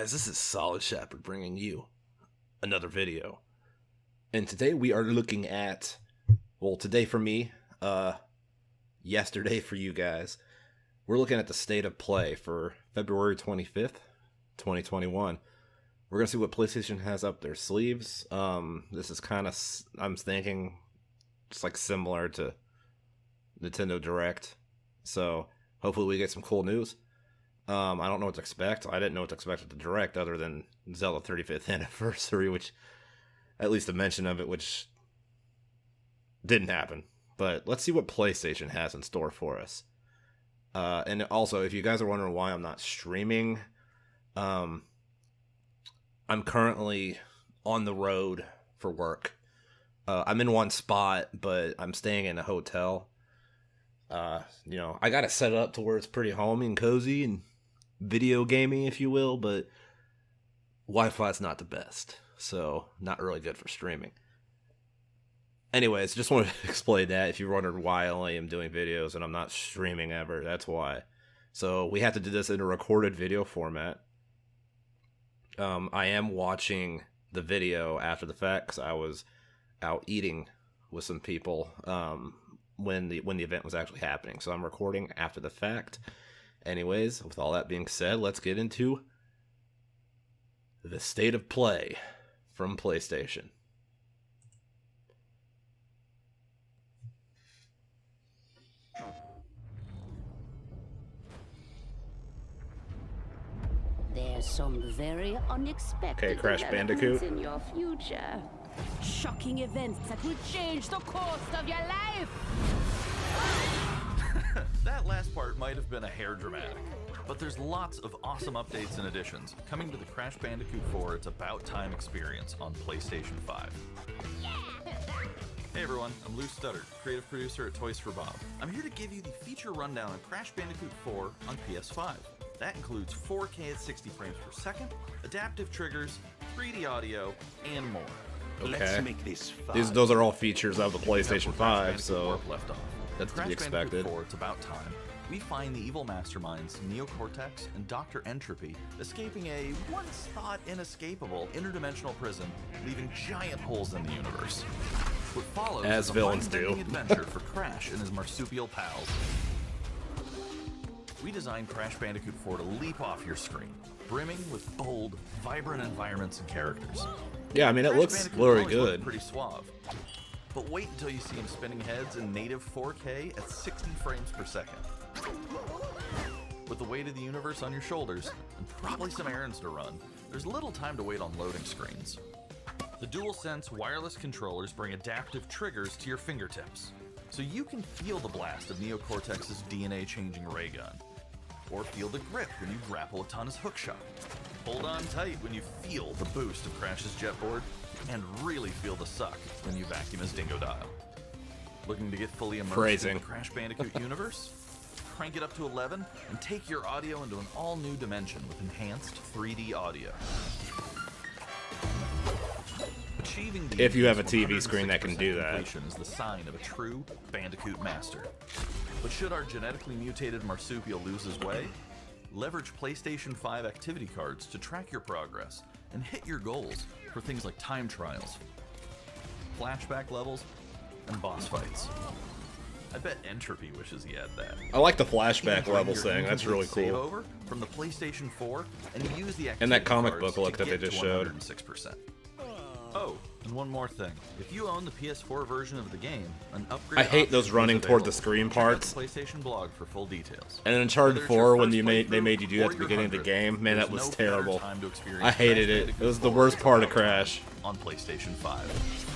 guys, this is Solid Shepard bringing you another video. And today we are looking at, well, today for me, yesterday for you guys, we're looking at the state of play for February 25th, 2021. We're going to see what PlayStation has up their sleeves. This is kind of, I'm thinking, it's like similar to Nintendo Direct. So hopefully we get some cool news. I don't know what to expect. I didn't know what to expect at the Direct other than Zelda 35th anniversary, which, at least a mention of it, which didn't happen. But let's see what PlayStation has in store for us. And also, if you guys are wondering why I'm not streaming, I'm currently on the road for work. I'm in one spot, but I'm staying in a hotel. I got it set up to where it's pretty homey and cozy and video gaming, if you will, but Wi-Fi's not the best, so not really good for streaming. Anyways, just wanted to explain that. If you wondered why I only am doing videos and I'm not streaming ever, that's why. So we have to do this in a recorded video format. I am watching the video after the fact because I was out eating with some people when the event was actually happening. So I'm recording after the fact. Anyways, with all that being said, let's get into the state of play from PlayStation. There's some very unexpected Crash Bandicoot in your future. Shocking events that will change the course of your life. That last part might have been a hair dramatic, but there's lots of awesome updates and additions coming to the Crash Bandicoot 4 It's About Time experience on PlayStation 5. Hey everyone, I'm Lou Studdard, creative producer at Toys for Bob. I'm here to give you the feature rundown on Crash Bandicoot 4 on PS5. That includes 4K at 60 frames per second, adaptive triggers, 3D audio, and more. Okay. Let's make this fun. Those are all features of the PlayStation 5, so left off. that's to be expected. Bandicoot 4, It's About Time. We find the evil masterminds Neocortex and Dr. Entropy escaping a once-thought inescapable interdimensional prison, leaving giant holes in the universe. What follows As is a villains do. mind-bending adventure for Crash and his marsupial pals. We designed Crash Bandicoot 4 to leap off your screen, brimming with bold, vibrant environments and characters. Yeah, I mean, it Crash looks Bandicoot very always looked good. pretty suave. But wait until you see him spinning heads in native 4K at 60 frames per second. With the weight of the universe on your shoulders, and probably some errands to run, there's little time to wait on loading screens. The DualSense wireless controllers bring adaptive triggers to your fingertips, so you can feel the blast of Neocortex's DNA-changing ray gun, or feel the grip when you grapple Atana's hookshot. Hold on tight when you feel the boost of Crash's jetboard, and really feel the suck when you vacuum his dingo dial. Looking to get fully immersed in the Crash Bandicoot universe? Crank it up to 11 and take your audio into an all-new dimension with enhanced 3D audio. Achieving the If you have a TV screen that can do that. completion is the sign of a true Bandicoot master. But should our genetically mutated marsupial lose his way? Leverage PlayStation 5 activity cards to track your progress and hit your goals for things like time trials, flashback levels, and boss fights. I bet Entropy wishes he had that. I like the flashback Enjoy level your thing. That's really incomplete save cool. over from the PlayStation 4 and use the And that activity comic cards book look to that they get just to showed. 106%. Oh, and one more thing. If you own the PS4 version of the game, an upgrade I hate those option running is toward the available. screen Check out parts. the PlayStation blog for full details. And in Uncharted Whether it's your 4, when first they made you do that at playthrough the or beginning of the your game, man, that 100th, was there's no better terrible. time to experience I hated Crash it. Bandicoot It was the 4 worst part of It's About Crash. Time on PlayStation 5.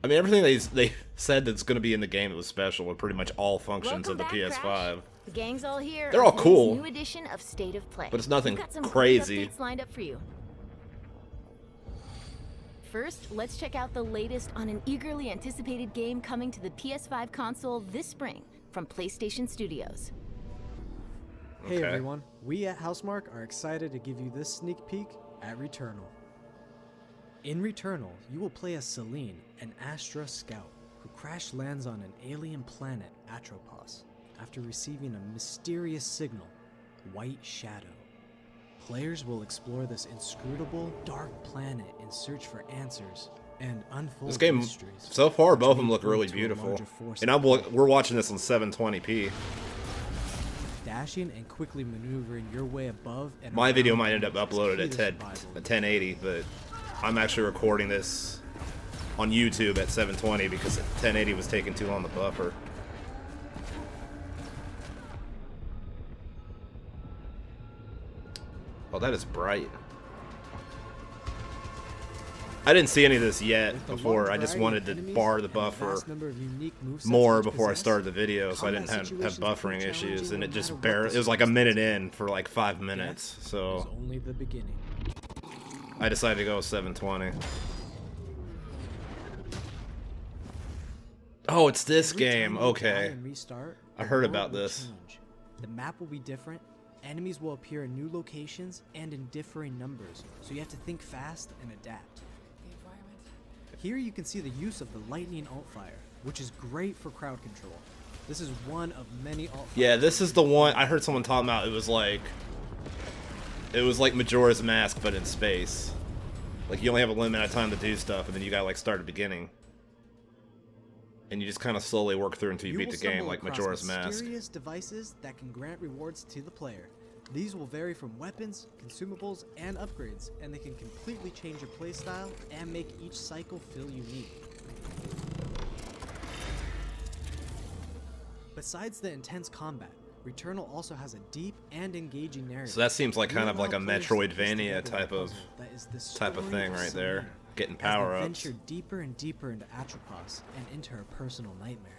I mean, everything they said that's going to be in the game that was special were pretty much all functions Welcome of the back, PS5. Crash. The gang's all here. They're all on today's cool. New edition of State of Play. But it's nothing We've got some crazy. great updates lined up for you. First, let's check out the latest on an eagerly anticipated game coming to the PS5 console this spring from PlayStation Studios. Hey Okay. everyone, we at Housemarque are excited to give you this sneak peek at Returnal. In Returnal, you will play as Celine, an Astra scout, who crash lands on an alien planet, Atropos, after receiving a mysterious signal, White Shadow. Players will explore this inscrutable, dark planet in search for answers and unfold This game, mysteries. so far, both of them which look lead really to a beautiful. larger force And at play. we're watching this on 720p. Dashing and quickly maneuvering your way above and My video around might end up enemies is uploaded key at to 1080, but I'm actually recording this on YouTube at 720 because 1080 was taking too long to buffer. Oh, that is bright. I didn't see any of this yet With the before. long I just variety wanted of to enemies bar the and buffer vast number of unique movesets more each before I possess, started the video, so I didn't combat have situations buffering become issues, challenging and no it just matter what barely. the It was like a minute circumstances. in for like 5 minutes, That so is only the beginning. I decided to go with 720. Oh, it's this Every time game. you die Okay. and restart, I the heard world about will this. change. The map will be different, enemies will appear in new locations and in differing numbers, so you have to think fast and adapt. Here you can see the use of the lightning alt-fire, which is great for crowd control. This is one of many alt-fires. Yeah, this is the one I heard someone talking about. It was like Majora's Mask, but in space. Like you only have a limited amount of time to do stuff, and then you gotta like start at the beginning, and you just kind of slowly work through until you beat will the game, stumble like across Majora's Mask. mysterious devices that can grant rewards to the player. These will vary from weapons, consumables, and upgrades, and they can completely change your playstyle and make each cycle feel unique. Besides the intense combat, Returnal also has a deep and engaging narrative. So that seems like kind You of like a allow players to piece Metroidvania together a type of puzzle that is the type of story thing right there. Selena, Getting as they power-ups. venture deeper and deeper into Atropos and into her personal nightmare.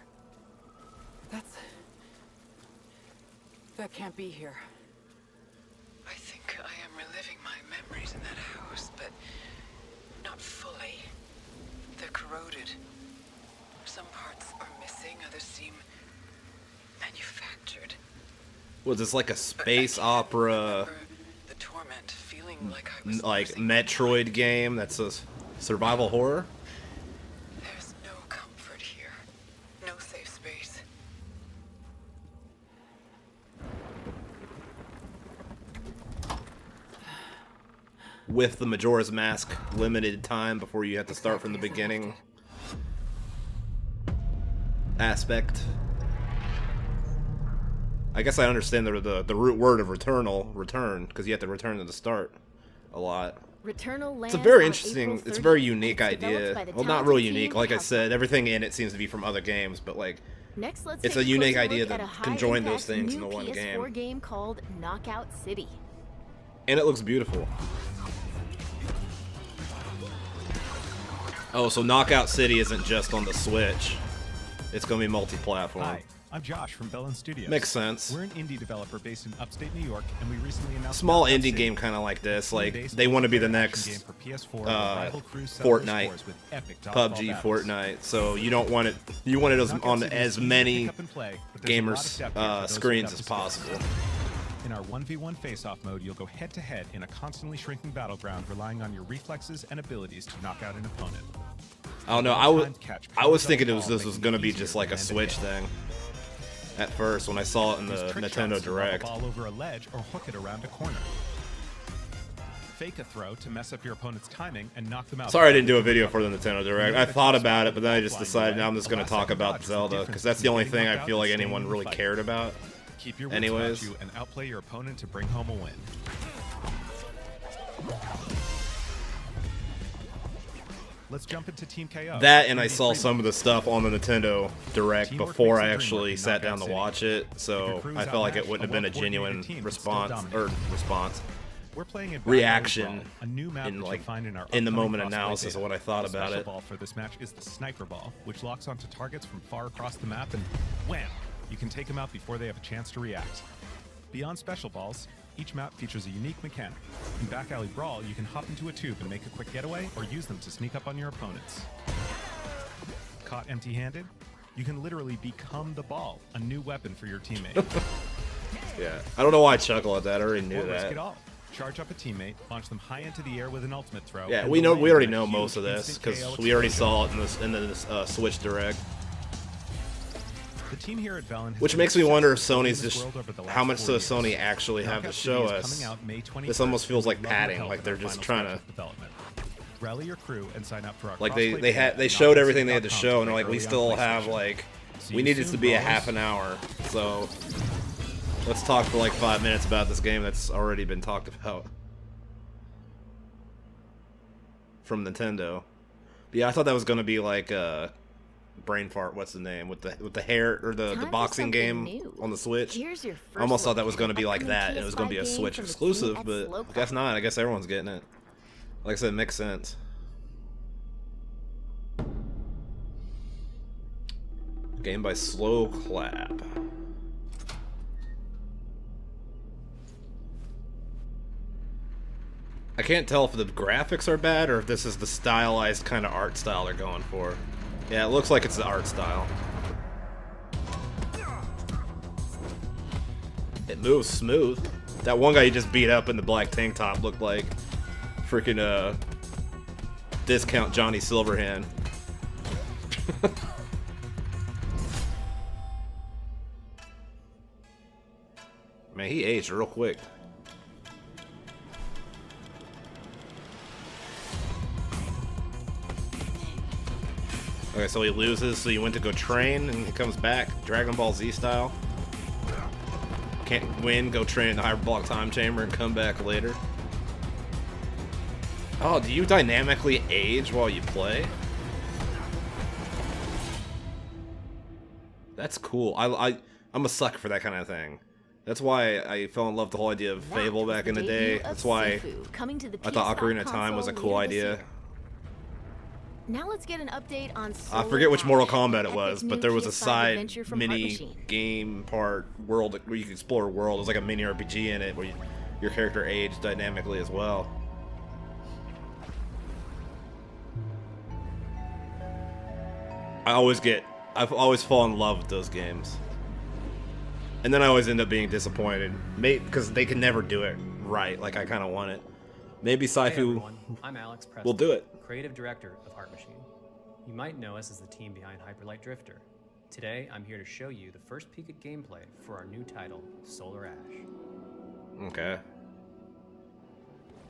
That can't be here. I think I am reliving my memories in that house, but not fully. They're corroded. Some parts are missing, others seem manufactured. Was this like a But I space can't opera, remember the torment, feeling like I was like losing my Metroid mind. game that's a survival horror? There's no comfort here. No safe space. With the Majora's Mask limited time before you have to start from the beginning aspect. I guess I understand the root word of return, because you have to return to the start a lot. Returnal lands It's a very on interesting, April it's a very 30th. unique It's developed idea. by the Well, not talented really team unique. Like I House- said, everything in it seems to be from other games, but like, Next, let's it's take a unique closer idea look at to a conjoin those high-impact things new into one PS4 game. game called Knockout City. And it looks beautiful. Oh, so Knockout City isn't just on the Switch. It's going to be multi-platform. Hi, I'm Josh from Bellin Studios. Makes sense. We're an indie developer based in upstate New York, and we recently announced Small Knockout indie City, game kind of like this. a Like, team-based they want to be the multiplayer next action game for PS4 where rival crews settle their Fortnite, scores with epic dodgeball PUBG, battles. Fortnite. So you don't want it. You want it Knockout on City is as easy to many pick up and play, but there's a lot of gamers' depth here for those screens without as the possible. skills. In our 1v1 face-off mode, you'll go head-to-head in a constantly shrinking battleground, relying on your reflexes and abilities to knock out an opponent. I don't know. I was thinking this was going to be just like a Switch thing at first when I saw it in the Nintendo Direct. Ball over a ledge or hook it around a corner. Fake a throw to mess up your opponent's timing and knock them out. Sorry I didn't do a video for the Nintendo Direct. I thought about it, but then I just decided now I'm just going to talk about Zelda, because that's the only thing I feel like anyone really cared about. Keep your wits Anyways. about you and outplay your opponent to bring home a win. Let's jump into Team KO. That, and I saw some of the stuff on the Nintendo Direct Teamwork before makes I the dream actually work in sat down Knockout to watch it, If so your crew's I felt like it outmatched, wouldn't have a been a well-coordinated genuine team can response still dominate. We're playing in reaction Brawl, a new map in that you'll like find in our in the upcoming moment crossplay analysis beta. of what I thought The about special it. ball for this match is the sniper ball, which locks onto targets from far across the map, and wham! You can take them out before they have a chance to react. Beyond special balls, each map features a unique mechanic. In Back Alley Brawl, you can hop into a tube and make a quick getaway, or use them to sneak up on your opponents. Caught empty-handed? You can literally become the ball, a new weapon for your teammate. Yeah, I don't know why I chuckle at that. I already knew Or risk that. it all. Charge up a teammate, launch them high into the air with an ultimate throw. Yeah, and we they'll know. We land already in a know huge most of this instant because KO we already explosion. saw it in this Switch Direct. The team here at Velen has Which been makes me wonder if obsessed with Sony's this just world over the how last much 4 does years. Sony actually have to Knockout show City is us? coming out May 21st, This almost feels like and we'd love your padding, help like in they're our just final trying stage to. of development. Rally your crew and sign up for our Like crossplay they beta at showed everything they had to knockoutcity.com show, and they're play like, we early on still have PlayStation. like, See we you need it soon, to be a bros. half an hour. So let's talk for like 5 minutes about this game that's already been talked about from Nintendo. But yeah, I thought that was gonna be like brain fart. What's the name with the hair or the Time for boxing something game new. on the Switch? Here's your I almost first thought that look was at going to an be like upcoming that, and it was going to be a PS5 Switch game from the exclusive, team at but Slow I guess Clap. not. I guess everyone's getting it. Like I said, it makes sense. Game by Slow Clap. I can't tell if the graphics are bad or if this is the stylized kind of art style they're going for. Yeah, it looks like it's the art style. It moves smooth. That one guy you just beat up in the black tank top looked like freaking discount Johnny Silverhand. Man, he aged real quick. Okay, so he loses, so you went to go train, and he comes back, Dragon Ball Z style. Can't win, go train in the hyperbolic time chamber and come back later. Oh, do you dynamically age while you play? That's cool. I'm a sucker for that kind of thing. That's why I fell in love with the whole idea of That Fable was back the in the debut day. of That's why Sifu, coming to the I thought PS5 Ocarina of Time was a console cool later this idea. year. Now let's get an update on I Solar forget which Mortal Ash, Kombat an it was, epic but new there was a PS5 side adventure from mini Heart Machine. game part world where you could explore a world. It was like a mini RPG in it where your character aged dynamically as well. I've always fallen in love with those games. And then I always end up being disappointed. Because they can never do it right, like I kind of want it. Maybe Hey Sifu everyone, I'm Alex Preston, will do it. creative director of Heart Machine. You might know us as the team behind Hyperlight Drifter. Today, I'm here to show you the first peek at gameplay for our new title, Solar Ash. Okay.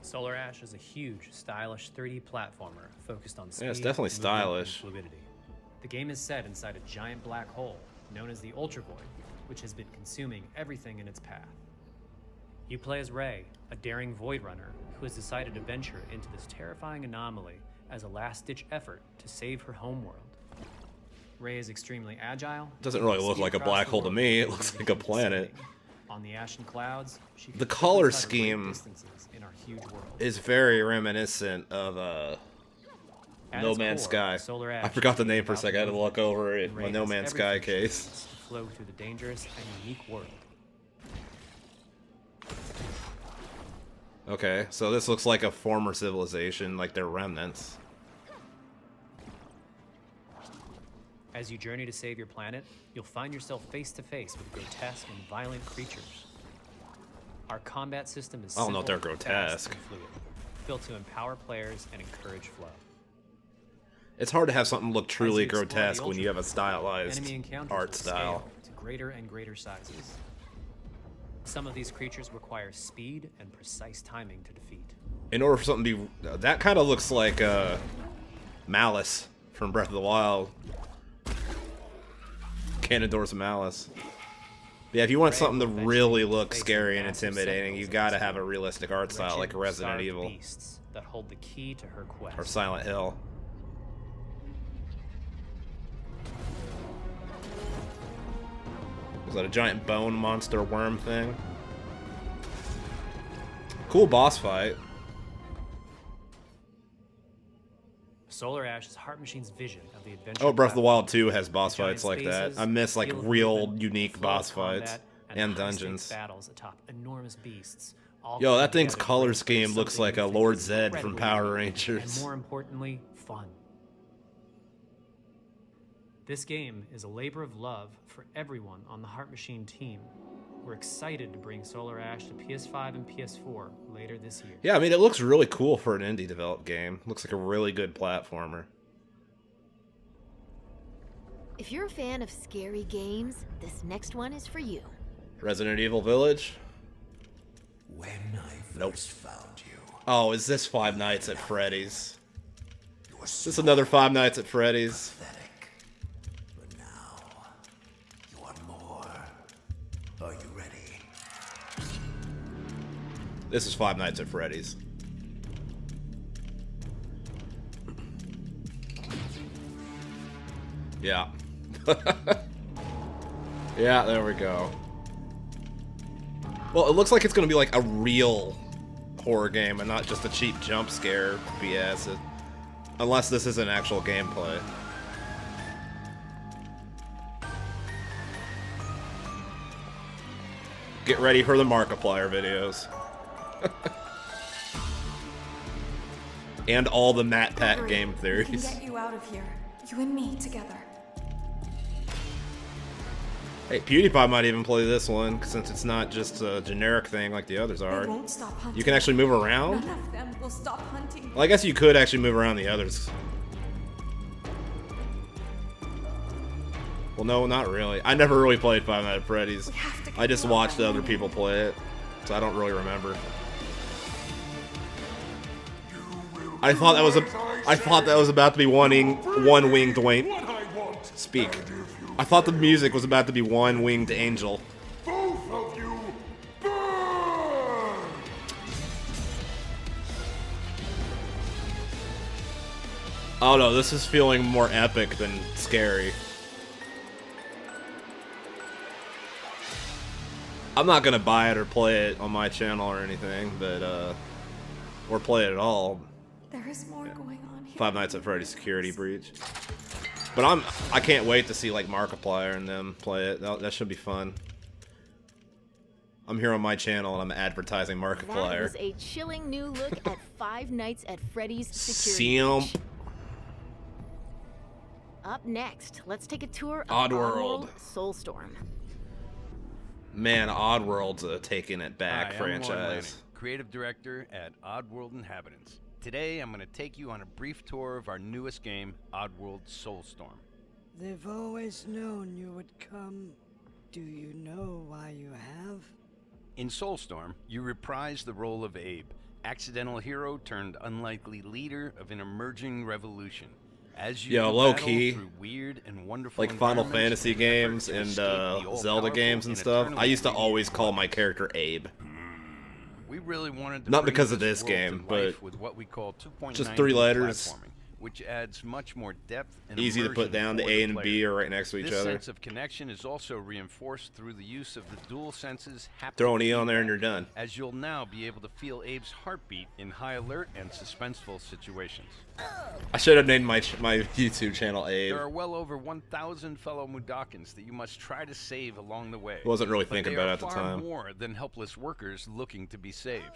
Solar Ash is a huge, stylish 3D platformer focused on speed, Yeah, it's definitely movement, and stylish. fluidity. The game is set inside a giant black hole known as the Ultra Void, which has been consuming everything in its path. You play as Ray, a daring Void Runner who has decided to venture into this terrifying anomaly as a last-ditch effort to save her homeworld. Ray is extremely agile. Doesn't really look speed like a across black the hole to world me. It and looks using like a deep planet. sailing. On the ashen clouds, she The can color quickly cover great scheme distances in our huge world. Is very reminiscent of At No its Man's core, Sky. Solar I Ash forgot the is name for a about second. I had to look movement, over it. and My Ray No has Man's Sky everything she case. needs to flow through the dangerous and unique world. Okay, so this looks like a former civilization, like their remnants. As you journey to save your planet, you'll find yourself face to face with grotesque and violent creatures. Our combat system is I don't know if they're simple, fast, grotesque. and fluid, built to empower players and encourage flow. It's hard to have something look truly As you explore the grotesque when Ultra you have a World, stylized enemy encounters art will style. scale to greater and greater sizes. Some of these creatures require speed and precise timing to defeat. In order for something to be... That kind of looks like Malice from Breath of the Wild. Ganondorf's Malice. Yeah, if you want Ray something to will really eventually look face scary and massive intimidating, you sentinels gotta in this have a realistic art style like wretched, Resident starved Evil beasts that hold the key to her quest. or Silent Hill. Is that a giant bone monster worm thing? Cool boss fight. Solar Ash is Heart Machine's vision of the adventure. Oh, Breath of the platform. Wild 2 has boss Giant fights like that. spaces, I miss like feel of real movement, unique flow of boss fights combat, and high-stakes dungeons. battles atop enormous beasts. All Yo, come that thing's together to color bring scheme looks something like you a think Lord is Zed from incredibly Power unique, Rangers. And more importantly, fun. This game is a labor of love for everyone on the Heart Machine team. We're excited to bring Solar Ash to PS5 and PS4 later this year. Yeah, I mean, it looks really cool for an indie developed game. Looks like a really good platformer. If you're a fan of scary games, this next one is for you. Resident Evil Village? When I first found you, Oh, is this Five Nights at Freddy's? Is this another Five Nights at Freddy's? pathetic. But now, you are more. Are you ready? This is Five Nights at Freddy's. Yeah. Yeah, there we go. Well, it looks like it's going to be like a real horror game and not just a cheap jump scare BS. Unless this is an actual gameplay. Get ready for the Markiplier videos. And all the Matt Pat game We can theories. get you out of here. You and me together. Hey, PewDiePie might even play this one, since it's not just a generic thing like the others They are. won't stop hunting. You can actually move around? None of them will stop hunting. Well, I guess you could actually move around the others. Well, no, not really. I never really played Five Nights at Freddy's. We have to get I just you out watched right other now. people play it, so I don't really remember. I thought that was about to be one-winged wing. Speak. I thought the music was about to be one-winged angel. Both of you, burn! Oh no, this is feeling more epic than scary. I'm not gonna buy it or play it on my channel or anything, but or play it at all. There is more going on here. Five Nights at Freddy's Security Breach. But I can't wait to see like Markiplier and them play it. That should be fun. I'm here on my channel and I'm advertising That Markiplier. was a chilling new look at Five Nights at Freddy's Security Simp. Breach. Up next, let's take a tour of Oddworld. Soulstorm. Man, Oddworld's a taking it back Hi, I'm Lauren Lanning, franchise. creative director at Oddworld Inhabitants. Today, I'm going to take you on a brief tour of our newest game, Oddworld Soulstorm. They've always known you would come. Do you know why you have? In Soulstorm, you reprise the role of Abe, accidental hero turned unlikely leader of an emerging revolution. As you Low battle key, through weird and wonderful like Final environments Fantasy in an effort games to and escape the all-powerful Zelda games and stuff, I used to eternally always call my character Abe. We really wanted to Not bring because of this world game, to but life with what we call 2.9D just 3 letters. platforming, which adds much more depth and Easy to put immersion down. The for A and player. B are right next to each This other. sense of connection is also reinforced through the use of the dual senses. Throw an E on there and you're done. As you'll now be able to feel Abe's heartbeat in high alert and suspenseful situations. I should have named my YouTube channel Abe. There are well over 1,000 fellow Mudokons that you must try to save along the way. Wasn't really But thinking they about are it at the far time. more than helpless workers looking to be saved.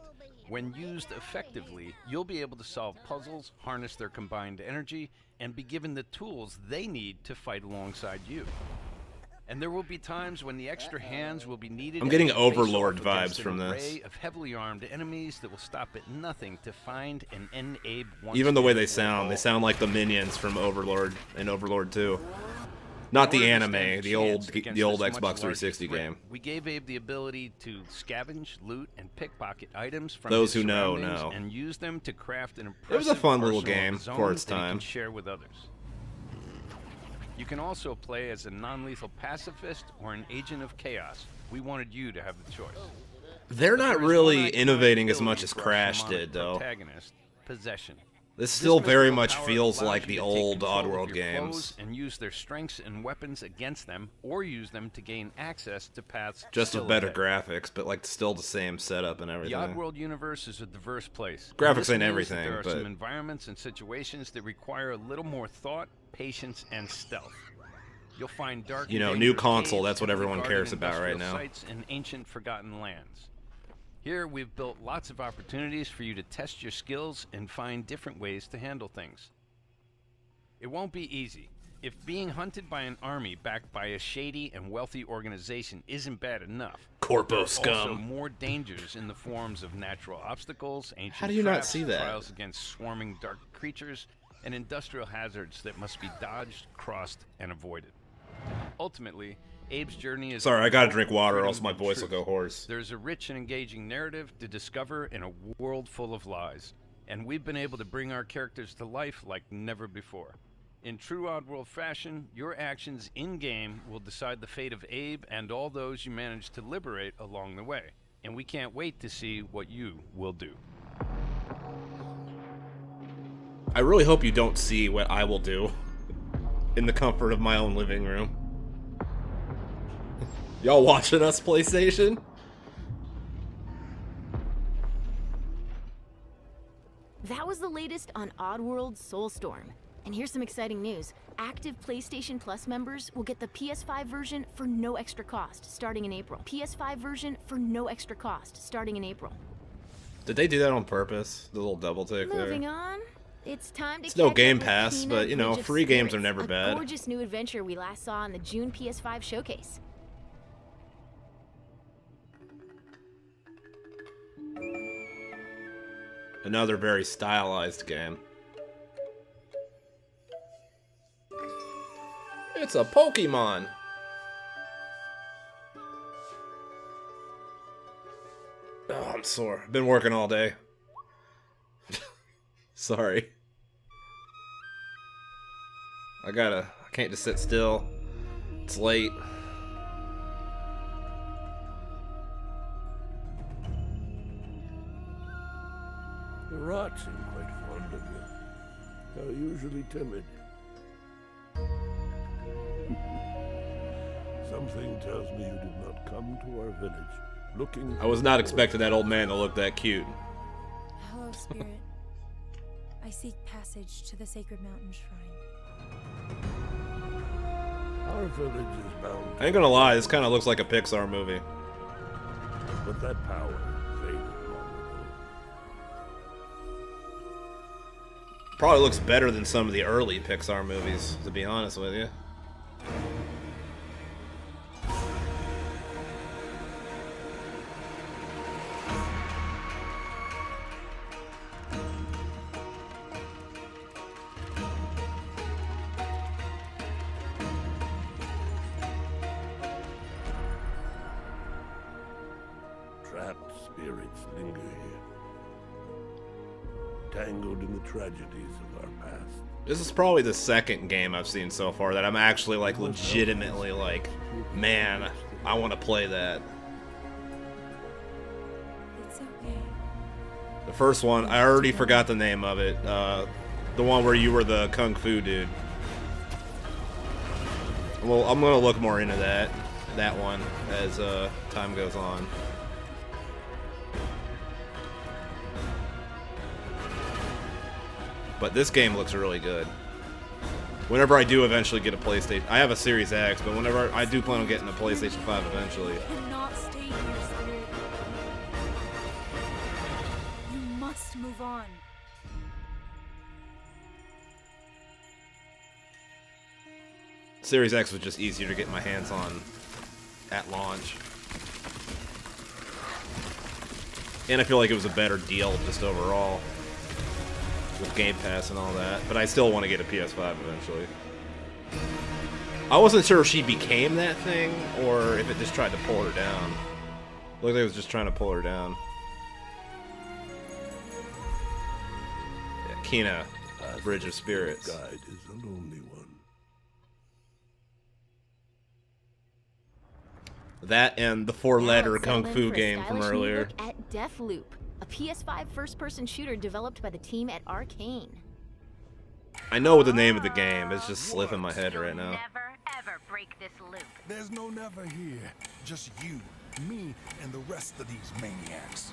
When used effectively, you'll be able to solve puzzles, harness their combined energy, and be given the tools they need to fight alongside you. And there will be times when the extra hands will be needed. I'm getting as you face Overlord off against vibes from an this. array of heavily armed enemies that will stop at nothing to find and end Abe once Even the way and they for all. sound like the minions from Overlord and Overlord 2. Not the anime, the old Xbox 360 game. We gave Abe the ability to scavenge, loot, and pickpocket items from Those his who know, surroundings know. and use them to craft an It was a impressive fun little arsenal of game his for own its that he can time. share with others. You can also play as a non-lethal pacifist or an agent of chaos. We wanted you to have the choice. They're But not there is really one iconic innovating as ability much as for our Crash shamanic did, though. protagonist, possession. This still very mystical much power feels allows like you the to take old control of Oddworld your games. foes and use their strengths and weapons against them, or use them to gain access to paths Just still with better ahead. graphics, but like still the same setup and The everything. Oddworld universe is a diverse place. Graphics And this ain't means that everything, There are but- some environments and situations that require a little more thought, patience, and stealth. You'll find dark, You know, and new dangerous console, caves, that's what heavily everyone guarded cares about right industrial now. Sites and ancient, forgotten lands. Here, we've built lots of opportunities for you to test your skills and find different ways to handle things. It won't be easy. If being hunted by an army backed by a shady and wealthy organization isn't bad enough, Corpo there are also scum. more dangers in the forms of natural obstacles, ancient How do you not traps, see that? trials against swarming dark creatures, and industrial hazards that must be dodged, crossed, and avoided. Ultimately, Abe's journey is... Sorry, I gotta drink water or else my voice will go hoarse. There's a rich and engaging narrative to discover in a world full of lies, and we've been able to bring our characters to life like never before. In true Oddworld fashion, your actions in-game will decide the fate of Abe and all those you manage to liberate along the way. And we can't wait to see what you will do. I really hope you don't see what I will do in the comfort of my own living room. Y'all watching us, PlayStation? That was the latest on Oddworld Soulstorm. And here's some exciting news. Active PlayStation Plus members will get the PS5 version for no extra cost starting in April. PS5 version for no extra cost starting in April. Did they do that on purpose? The little double take there? Moving on. It's time to It's no catch Game up with Pass, Kena but you know, Bridge of free games are Spirits, never a bad. gorgeous new adventure we last saw in the June PS5 showcase. Another very stylized game. It's a Pokemon! Oh, I'm sore. I've been working all day. Sorry. I can't just sit still. It's late. The rats seem quite fond of you. They're usually timid. Something tells me you did not come to our village looking... I was not expecting that old man to look that cute. Hello, Spirit. I seek passage to the Sacred Mountain Shrine. Our village is bound... I ain't gonna lie, this kind of looks like a Pixar movie. But that power faded long ago. Probably looks better than some of the early Pixar movies, to be honest with you. Trapped spirits linger here, tangled in the tragedies of our past. This is probably the second game I've seen so far that I'm actually like legitimately like, man, I want to play that. It's okay. The first one, I already forgot the name of it. The one where you were the Kung Fu dude. Well, I'm gonna look more into that one as time goes on. But this game looks really good. Whenever I do eventually get a PlayStation, I have a Series X, but whenever I do plan on getting a PlayStation 5 eventually. You cannot stay here, Spirit. You must move on. Series X was just easier to get my hands on at launch. And I feel like it was a better deal just overall with Game Pass and all that. But I still want to get a PS5 eventually. I wasn't sure if she became that thing or if it just tried to pull her down. Looked like it was just trying to pull her down. Yeah, Kena, Bridge of Spirits. Guide is a lonely one. That and the four-letter Kung Fu game from earlier. Look at Deathloop, a PS5 first-person shooter developed by the team at Arcane. I know the name of the game. It's just slipping my head right now. Never, ever break this loop. There's no never here. Just you, me, and the rest of these maniacs.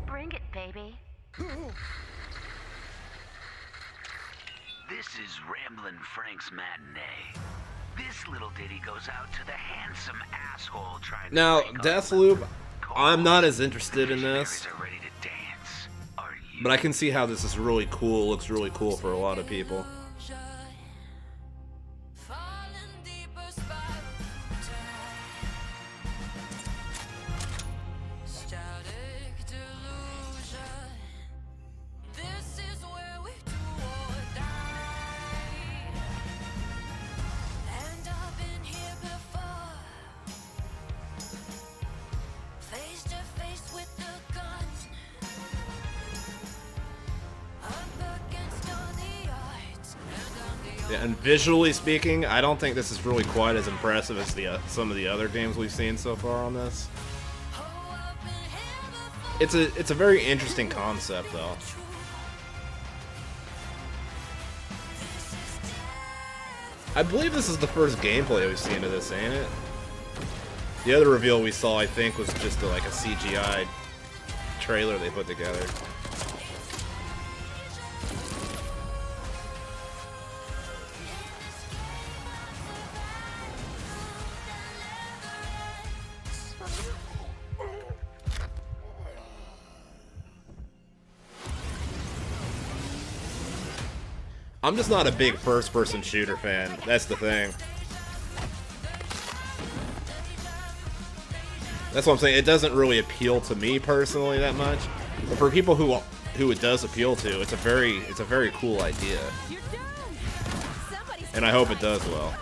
Bring it, baby. This is Ramblin' Frank's Matinee. This little ditty goes out to the handsome asshole trying Now, to Deathloop, I'm not as interested in this. But I can see how this is really cool. Looks really cool for a lot of people. Yeah, and visually speaking, I don't think this is really quite as impressive as the some of the other games we've seen so far on this. It's a very interesting concept, though. I believe this is the first gameplay we've seen of this, ain't it? The other reveal we saw, I think, was just like a CGI trailer they put together. I'm just not a big first-person shooter fan. That's the thing. That's what I'm saying. It doesn't really appeal to me personally that much, but for people who it does appeal to, it's a very cool idea, and I hope it does well.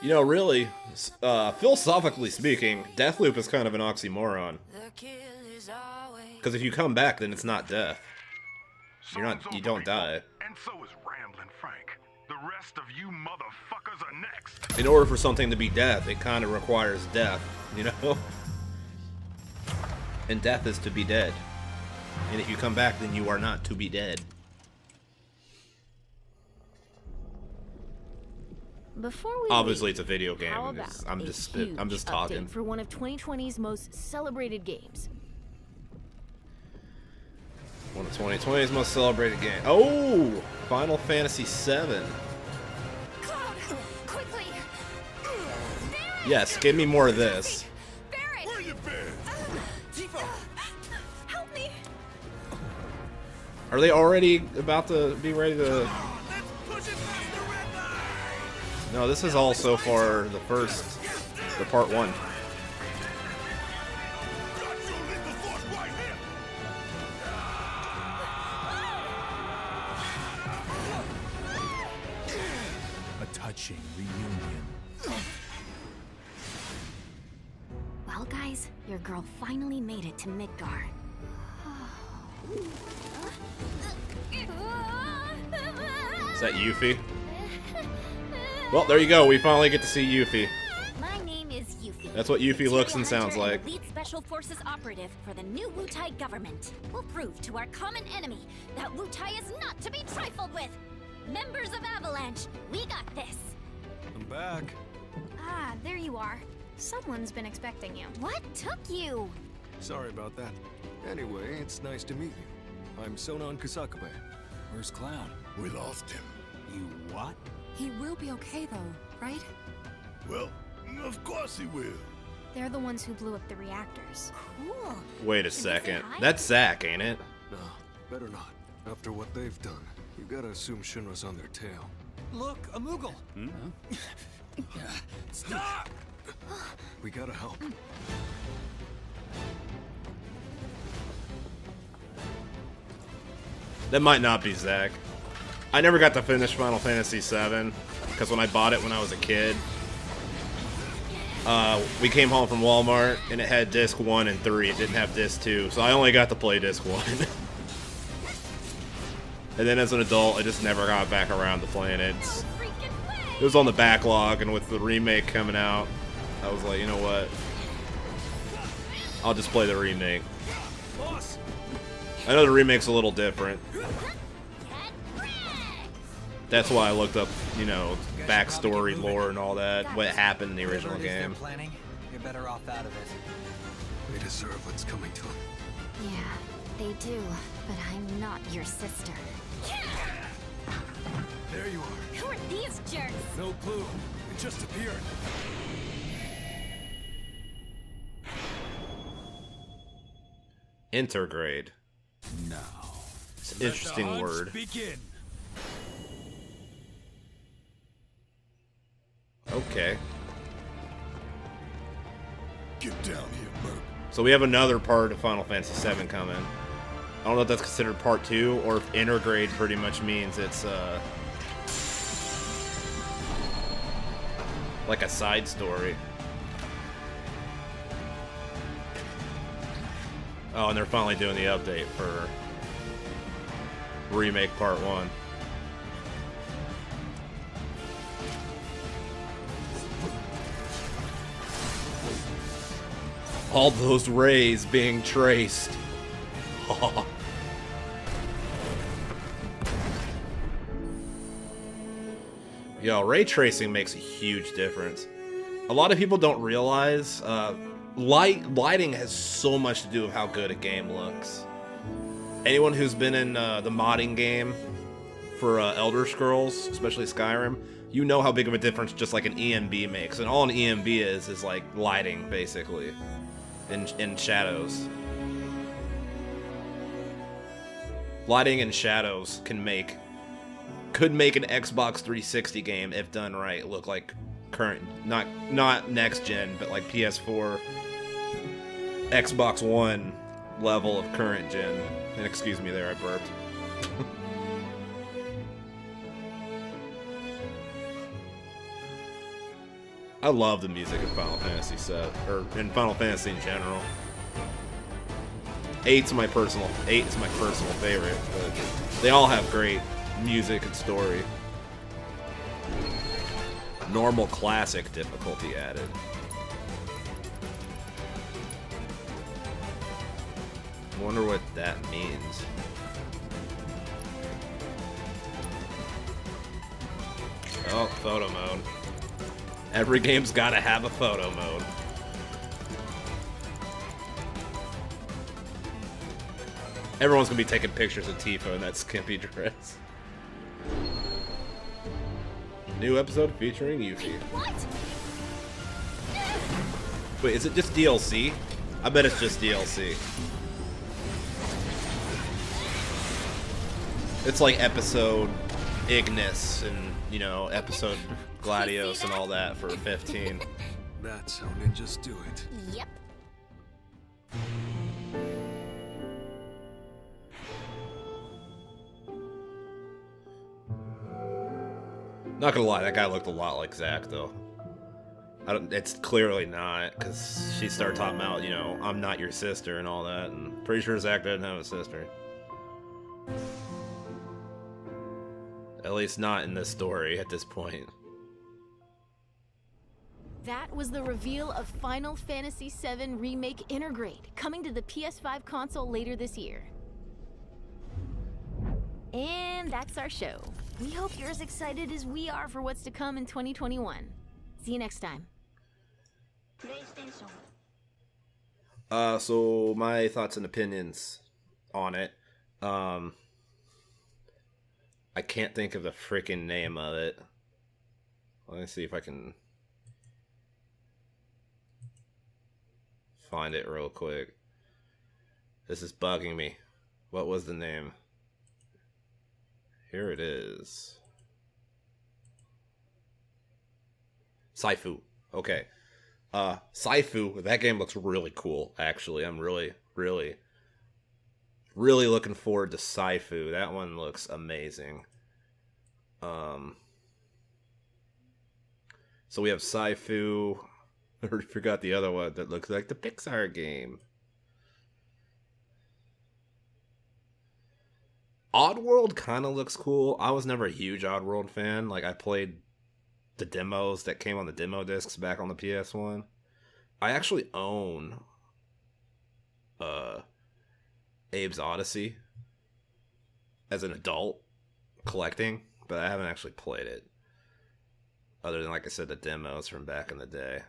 You know, really, philosophically speaking, Deathloop is kind of an oxymoron. Because if you come back, then it's not death. You don't die. And so is Ramblin' Frank. The rest of you motherfuckers are next. In order for something to be death, it kind of requires death, you know? And death is to be dead. And if you come back, then you are not to be dead. Before we Obviously, leave, it's a video game. how about I'm a just huge talking. update for one of 2020's most celebrated games. One of 2020's most celebrated game. Oh, Final Fantasy VII. Quickly! Yes, give me more of this. Where you been? Help me! Are they already about to be ready to? No, this is all so far the part one. A touching reunion. Well, guys, your girl finally made it to Midgar. Is that Yuffie? Well, there you go. We finally get to see Yuffie. My name is Yuffie. That's what Yuffie looks and sounds like. Elite Special Forces operative for the new Wutai government. We'll prove to our common enemy that Wutai is not to be trifled with. Members of Avalanche, we got this. I'm back. Ah, there you are. Someone's been expecting you. What took you? Sorry about that. Anyway, it's nice to meet you. I'm Sonon Kusakabe. Where's Cloud? We lost him. You what? He will be okay, though, right? Well, of course he will. They're the ones who blew up the reactors. Cool. Wait a second. That's Zack, ain't it? No, better not. After what they've done, you gotta assume Shinra's on their tail. Look, a Moogle! Stop! We gotta help. That might not be Zack. I never got to finish Final Fantasy VII because when I bought it when I was a kid, we came home from Walmart and it had disc 1 and 3. It didn't have disc 2, so I only got to play disc 1. And then as an adult, I just never got back around to playing it. It was on the backlog, and with the remake coming out, I was like, you know what? I'll just play the remake. I know the remake's a little different. That's why I looked up, you know, backstory, lore, and all that, what happened in the original game. You're better off out of it. They deserve what's coming to them. Yeah, they do, but I'm not your sister. There you are. Who are these jerks? No clue. It just appeared. Intergrade. Now, It's an interesting word. Begin. Okay. Get down here, Merc. So we have another part of Final Fantasy VII coming. I don't know if that's considered part 2 or if Intergrade pretty much means it's like a side story. Oh, and they're finally doing the update for Remake Part 1. All those rays being traced. Yo, ray tracing makes a huge difference. A lot of people don't realize lighting has so much to do with how good a game looks. Anyone who's been in the modding game for Elder Scrolls, especially Skyrim, you know how big of a difference just like an EMB makes. And all an EMB is like lighting, basically, in shadows. Lighting and shadows could make an Xbox 360 game, if done right, look like current, not next gen, but like PS4, Xbox One level of current gen. And excuse me there, I burped. I love the music in Final Fantasy VII, or in Final Fantasy in general. 8's my personal favorite, but they all have great music and story. Normal classic difficulty added. I wonder what that means. Oh, photo mode. Every game's gotta have a photo mode. Everyone's gonna be taking pictures of Tifa in that skimpy dress. New episode featuring Yuffie. What? Wait, is it just DLC? I bet it's just DLC. It's like episode Ignis and, you know, episode Gladios and all that for 15. That's how ninjas do it. Yep. Not gonna lie, that guy looked a lot like Zack, though. It's clearly not, because she started talking about, you know, I'm not your sister and all that, and pretty sure Zack doesn't have a sister. At least not in this story at this point. That was the reveal of Final Fantasy VII Remake Intergrade, coming to the PS5 console later this year. And that's our show. We hope you're as excited as we are for what's to come in 2021. See you next time. So my thoughts and opinions on it. I can't think of the freaking name of it. Let me see if I can find it real quick. This is bugging me. What was the name? Here it is. Sifu. Okay. Sifu, that game looks really cool, actually. I'm really looking forward to Sifu. That one looks amazing. So we have Sifu. I already forgot the other one that looks like the Pixar game. Oddworld kind of looks cool. I was never a huge Oddworld fan. Like, I played the demos that came on the demo discs back on the PS1. I actually own Abe's Odyssey as an adult collecting, but I haven't actually played it. Other than, like I said, the demos from back in the day.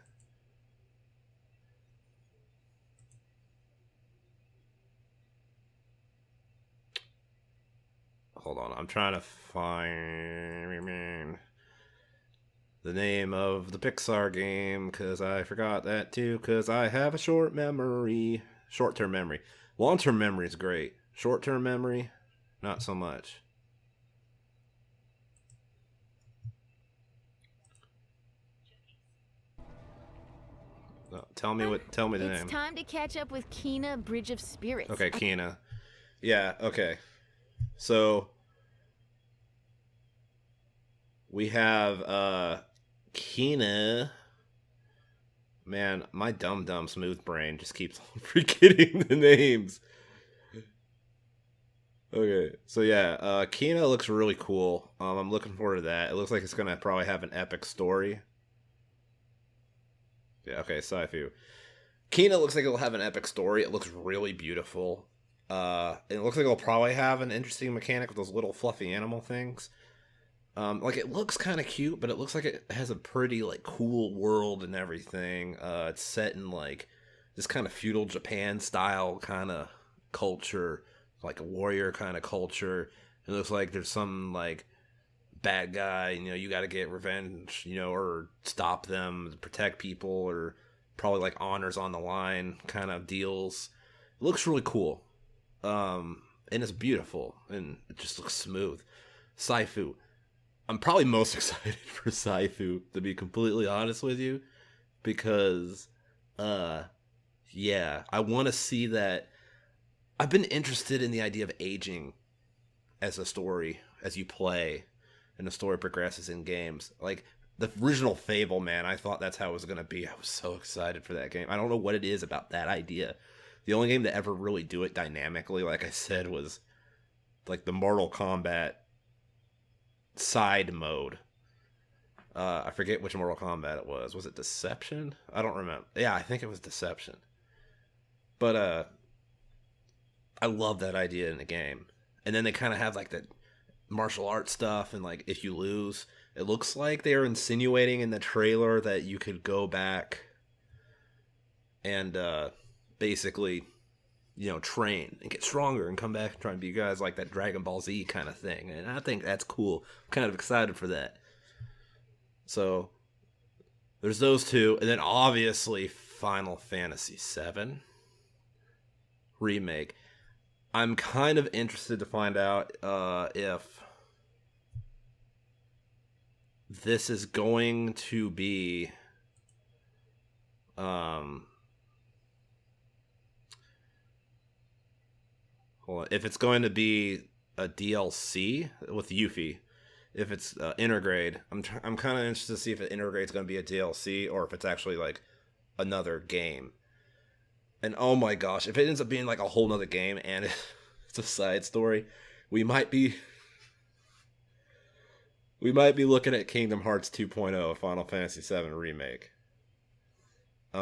Hold on, I'm trying to find the name of the Pixar game, because I forgot that too, because I have a short memory. Short-term memory. Long-term memory is great. Short-term memory, not so much. No, tell me the name. It's time to catch up with Kena, Bridge of Spirits. Okay, Kena. Yeah, okay. So we have Kena. Man, my dumb smooth brain just keeps on forgetting the names. Okay, so yeah, Kena looks really cool. I'm looking forward to that. It looks like it's gonna probably have an epic story. Yeah, okay, Sifu. Kena looks like it'll have an epic story. It looks really beautiful. It looks like it'll probably have an interesting mechanic with those little fluffy animal things. Like, it looks kind of cute, but it looks like it has a pretty, like, cool world and everything. It's set in, like, this kind of feudal Japan style kind of culture, like a warrior kind of culture. It looks like there's some, like, bad guy, you got to get revenge, or stop them, protect people, or probably, like, honors on the line kind of deals. It looks really cool. And it's beautiful, and it just looks smooth. Sifu. I'm probably most excited for Sifu, to be completely honest with you, because, yeah, I want to see that. I've been interested in the idea of aging as a story, as you play, and the story progresses in games. Like, the original Fable, man, I thought that's how it was going to be. I was so excited for that game. I don't know what it is about that idea. The only game to ever really do it dynamically, like I said, was, like, the Mortal Kombat side mode. I forget which Mortal Kombat it was. Was it Deception? I don't remember. Yeah, I think it was Deception. But I love that idea in the game. And then they kind of have like that martial arts stuff, and like if you lose, it looks like they are insinuating in the trailer that you could go back and basically, train and get stronger and come back and try and be guys like that Dragon Ball Z kind of thing. And I think that's cool. I'm kind of excited for that. So there's those two, and then obviously Final Fantasy VII Remake. I'm kind of interested to find out if this is going to be if it's going to be a DLC with Yuffie. If it's Intergrade, I'm kind of interested to see if Intergrade's going to be a DLC or if it's actually like another game. And oh my gosh, if it ends up being like a whole nother game and it's a side story, we might be looking at Kingdom Hearts 2.0, Final Fantasy VII Remake. They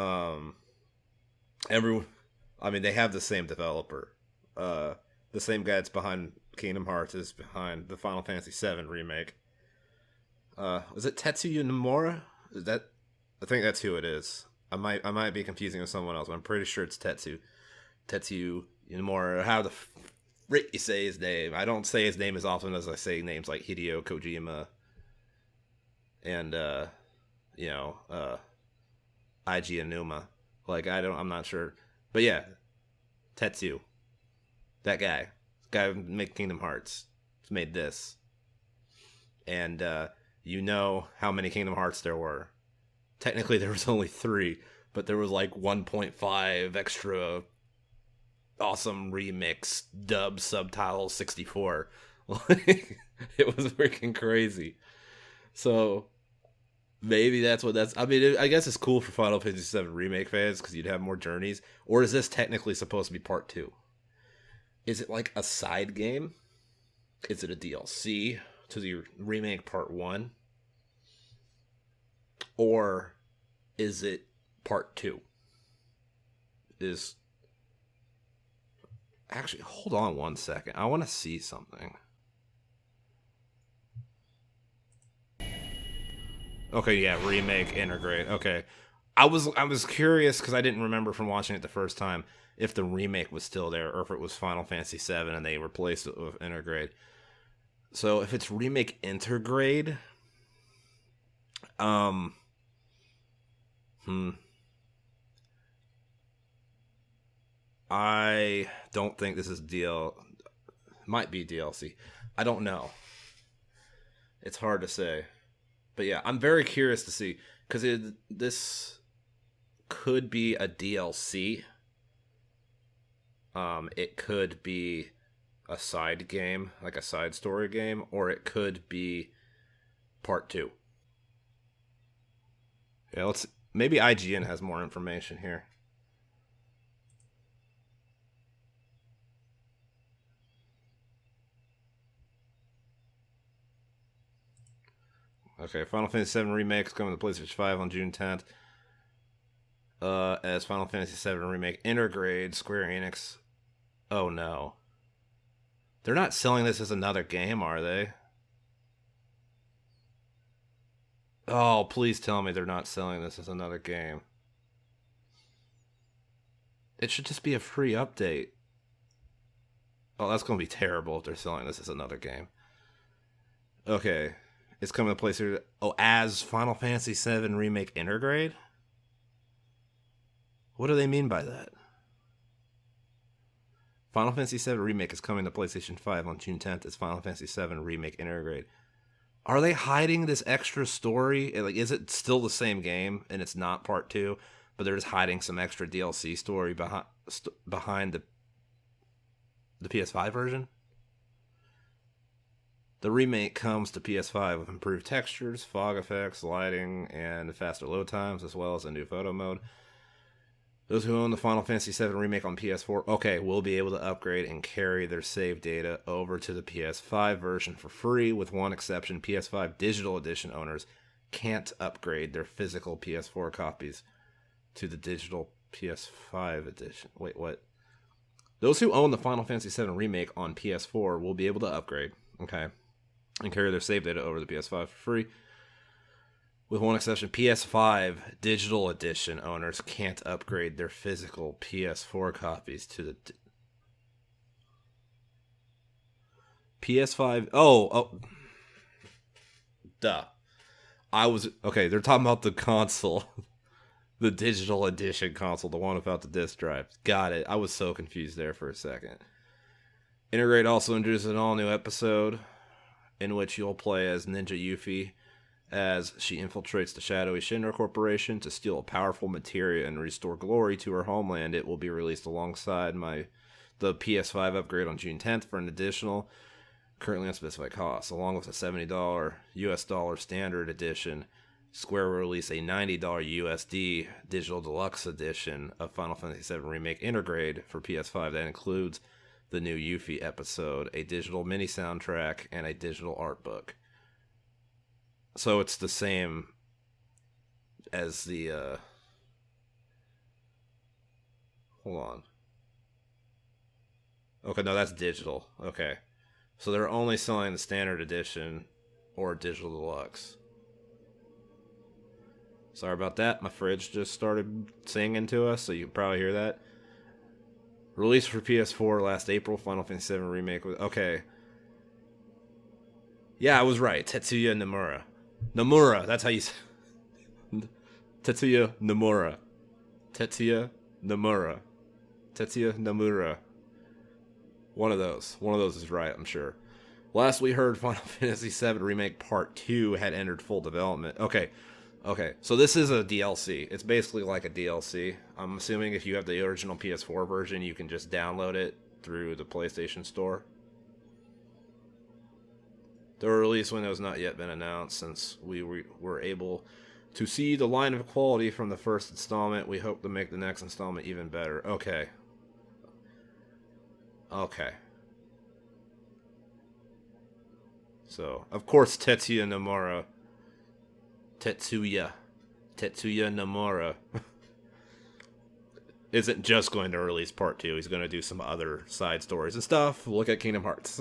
have the same developer. The same guy that's behind Kingdom Hearts is behind the Final Fantasy VII Remake. Is it Tetsuya Nomura? I think that's who it is. I might be confusing with someone else, but I'm pretty sure it's Tetsuya Nomura. How the frick you say his name? I don't say his name as often as I say names like Hideo Kojima and Eiji Aonuma. Like I'm not sure, but yeah, Tetsuya, that guy who made Kingdom Hearts, has made this, and how many Kingdom Hearts there were. Technically, there was only 3, but there was like 1.5 extra awesome remix dub subtitle 64. It was freaking crazy. So maybe that's what that's. I guess it's cool for Final Fantasy VII Remake fans because you'd have more journeys. Or is this technically supposed to be part 2? Is it like a side game? Is it a DLC to the remake part 1? Or is it part 2? Actually, hold on one second. I want to see something. Okay, yeah, Remake Intergrade. Okay. I was curious because I didn't remember from watching it the first time if the remake was still there or if it was Final Fantasy VII and they replaced it with Intergrade. So if it's Remake Intergrade, I don't think this is Might be DLC. I don't know. It's hard to say. But yeah, I'm very curious to see, because this could be a DLC. It could be a side game, like a side story game, or it could be part 2. Yeah, maybe IGN has more information here. Okay, Final Fantasy VII Remake is coming to PlayStation 5 on June 10th. As Final Fantasy VII Remake Intergrade, Square Enix. Oh no. They're not selling this as another game, are they? Oh, please tell me they're not selling this as another game. It should just be a free update. Oh, that's going to be terrible if they're selling this as another game. Okay. It's coming to PlayStation. Oh, as Final Fantasy VII Remake Intergrade? What do they mean by that? Final Fantasy VII Remake is coming to PlayStation 5 on June 10th as Final Fantasy VII Remake Intergrade. Are they hiding this extra story? Like, is it still the same game and it's not part 2, but they're just hiding some extra DLC story behind the PS5 version? The remake comes to PS5 with improved textures, fog effects, lighting, and faster load times, as well as a new photo mode. Those who own the Final Fantasy VII Remake on PS4, will be able to upgrade and carry their save data over to the PS5 version for free, with one exception. PS5 Digital Edition owners can't upgrade their physical PS4 copies to the digital PS5 edition. Wait, what? Those who own the Final Fantasy VII Remake on PS4 will be able to upgrade, and carry their save data over to the PS5 for free. With one exception, PS5 Digital Edition owners can't upgrade their physical PS4 copies to the PS5. Duh. They're talking about the console. The Digital Edition console, the one without the disc drive. Got it. I was so confused there for a second. Intergrade also introduces an all-new episode in which you'll play as Ninja Yuffie, as she infiltrates the shadowy Shinra Corporation to steal a powerful materia and restore glory to her homeland. It will be released alongside the PS5 upgrade on June 10th for an additional, currently unspecified cost. Along with a $70 US dollar standard edition, Square will release a $90 USD digital deluxe edition of Final Fantasy VII Remake Intergrade for PS5 that includes the new Yuffie episode, a digital mini soundtrack, and a digital art book. So it's the same as the, hold on. Okay, no, that's digital. Okay. So they're only selling the standard edition or digital deluxe. Sorry about that. My fridge just started singing to us, so you can probably hear that. Released for PS4 last April, Final Fantasy VII Remake. Okay. Yeah, I was right. Tetsuya Nomura. Nomura, that's how you say Tetsuya Nomura. Tetsuya Nomura. Tetsuya Nomura. One of those is right, I'm sure. Last we heard, Final Fantasy VII Remake Part 2 had entered full development. Okay, so this is a DLC. It's basically like a DLC. I'm assuming if you have the original PS4 version, you can just download it through the PlayStation Store. The release window has not yet been announced. Since we were able to see the line of quality from the first installment, we hope to make the next installment even better. Okay. So, of course, Tetsuya Nomura isn't just going to release Part 2. He's going to do some other side stories and stuff. Look at Kingdom Hearts.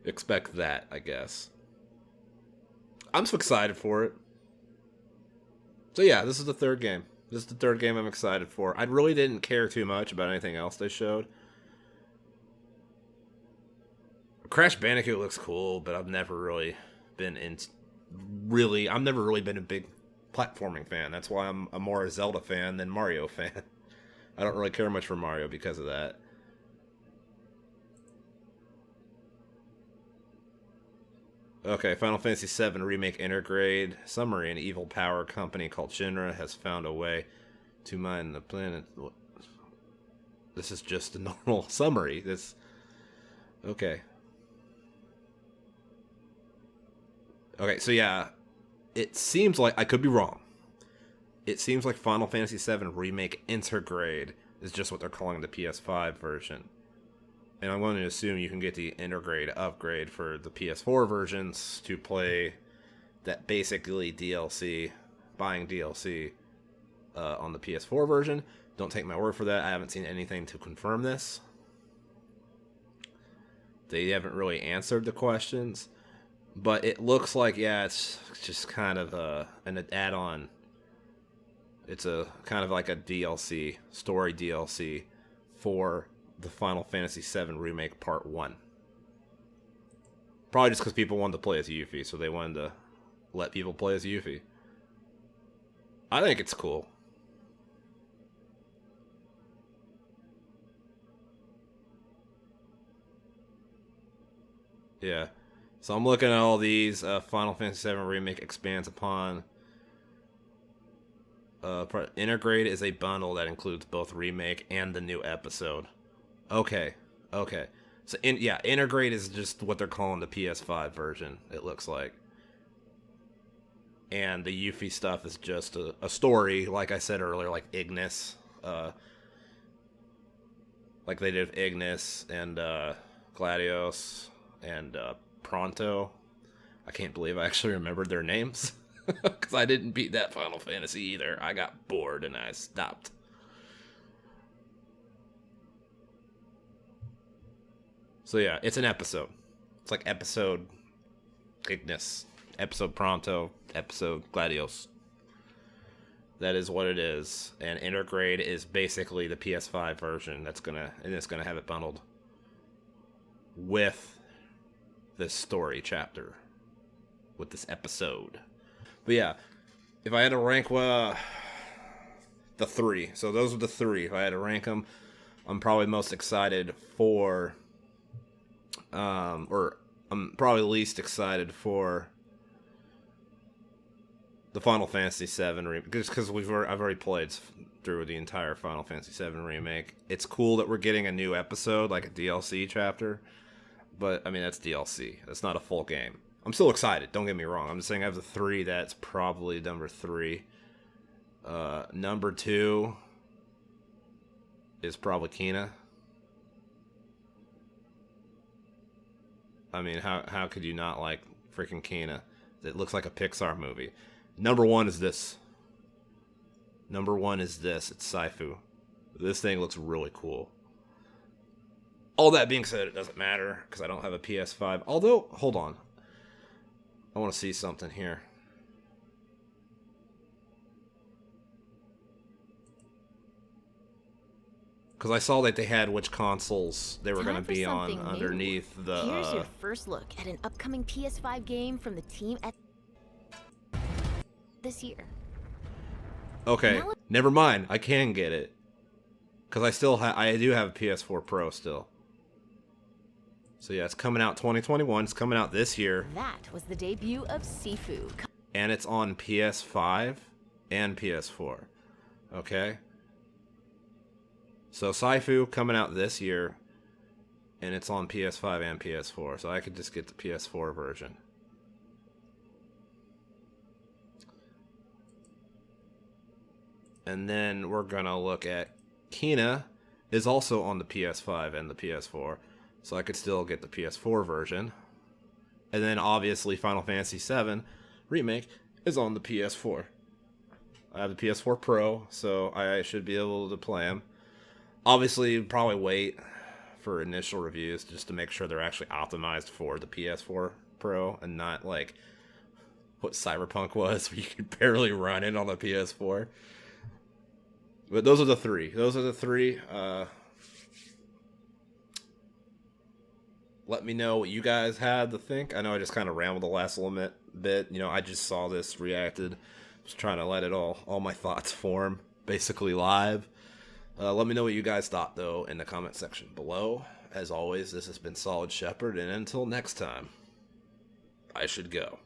Expect that, I guess. I'm so excited for it. So yeah, this is the third game. This is the third game I'm excited for. I really didn't care too much about anything else they showed. Crash Bandicoot looks cool, but I've never really been a big platforming fan. That's why I'm more a Zelda fan than Mario fan. I don't really care much for Mario because of that. Okay, Final Fantasy VII Remake Intergrade summary. An evil power company called Shinra has found a way to mine the planet. This is just a normal summary. Okay. Okay, so yeah, it seems like, I could be wrong. It seems like Final Fantasy VII Remake Intergrade is just what they're calling the PS5 version. And I'm going to assume you can get the Intergrade upgrade for the PS4 versions to play that basically DLC, buying DLC on the PS4 version. Don't take my word for that. I haven't seen anything to confirm this. They haven't really answered the questions. But it looks like, yeah, it's just kind of an add-on. It's a kind of like a DLC, story DLC for the Final Fantasy VII Remake Part 1. Probably just because people wanted to play as Yuffie, so they wanted to let people play as Yuffie. I think it's cool. Yeah. So I'm looking at all these. Final Fantasy VII Remake expands upon. Intergrade is a bundle that includes both Remake and the new episode. Okay. So, Intergrade is just what they're calling the PS5 version, it looks like. And the Yuffie stuff is just a story, like I said earlier, like Ignis. Like they did with Ignis and Gladios and Pronto. I can't believe I actually remembered their names. Because I didn't beat that Final Fantasy either. I got bored and I stopped. So yeah, it's an episode. It's like episode Ignis, episode Pronto, episode Gladios. That is what it is. And Intergrade is basically the PS5 version it's gonna have it bundled with this story chapter, with this episode. But yeah, if I had to rank the three, so those are the three. If I had to rank them, I'm probably most excited for, or I'm probably least excited for the Final Fantasy VII remake, just because I've already played through the entire Final Fantasy VII remake. It's cool that we're getting a new episode, like a DLC chapter, but I mean that's DLC. That's not a full game. I'm still excited, don't get me wrong. I'm just saying I have the three, that's probably number 3. Number 2 is probably Kina. I mean, how could you not like freaking Kina? It looks like a Pixar movie. Number 1 is this. It's Sifu. This thing looks really cool. All that being said, it doesn't matter, because I don't have a PS5. Although, hold on. I want to see something here. Because I saw that they had which consoles they were going to be on underneath the... Here's your first look at an upcoming PS5 game from the team at this year. Okay, never mind. I can get it. Because I do have a PS4 Pro still. So yeah, it's coming out 2021. It's coming out this year. That was the debut of Sifu. And it's on PS5 and PS4. Okay? So Sifu coming out this year. And it's on PS5 and PS4. So I could just get the PS4 version. And then we're going to look at Kina is also on the PS5 and the PS4. So I could still get the PS4 version. And then obviously Final Fantasy VII Remake is on the PS4. I have the PS4 Pro, so I should be able to play them. Obviously, probably wait for initial reviews just to make sure they're actually optimized for the PS4 Pro and not like what Cyberpunk was, where you could barely run it on the PS4. But those are the three. Let me know what you guys had to think. I know I just kind of rambled the last little bit. You know, I just saw this, reacted. Was trying to let it all my thoughts form, basically live. Let me know what you guys thought, though, in the comment section below. As always, this has been Solid Shepard, and until next time, I should go.